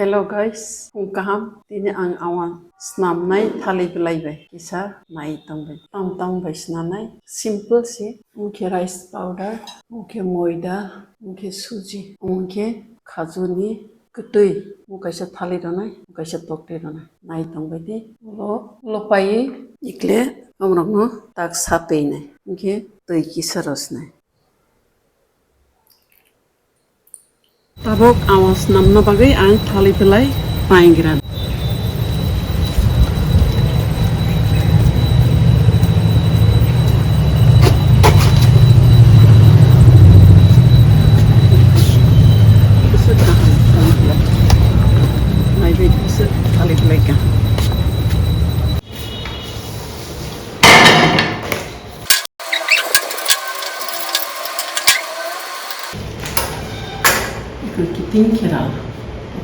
Hello guys, kung kaham tini ang Auan snamnai thali belaibai kisa nai tongbai tang bai snanai simple si mungke rice powder mungke moida mungke suji mungke khajuni ketui mukaisa thali ronai mukaisa tokte ronai nai tongbai di lo pai ikle amrokno tak sapei nai mungke tui kisa rosnai tabok awas namna bagai ang thali belai paingran. Thali belai kan. Kiting kira,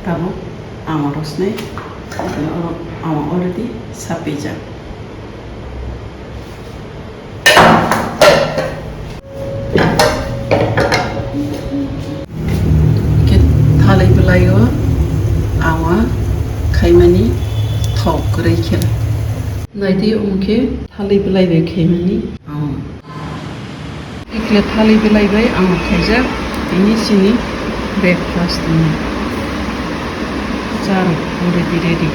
kamu amarosne, amar already sapeja. Kit thali belayo, awa kaimani thok kere kira. Naidi umke thali belai kaimani awa. Ikle thali belai awa kaija, ini sini. Breakfast ini. Jar already ready.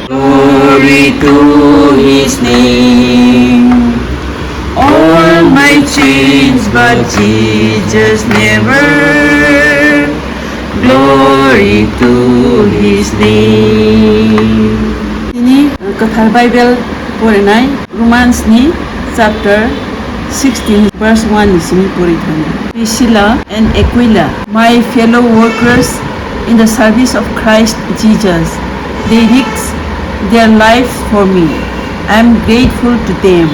Glory to His name. All my change, but Jesus never. Glory to His name. Ini kathar Bible porenai Romans ni chapter 16 verse 1 isini porithana. Priscilla and Aquila, my fellow workers in the service of Christ Jesus, they risked their lives for me. I am grateful to them.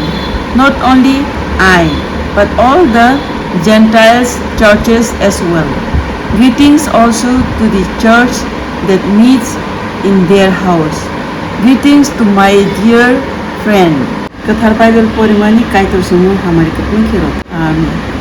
Not only I, but all the Gentiles churches as well. Greetings also to the church that meets in their house. Greetings to my dear friend. कथार Bible परिमाणी काइतो सुनो हमारे कपने खेलो आमीन।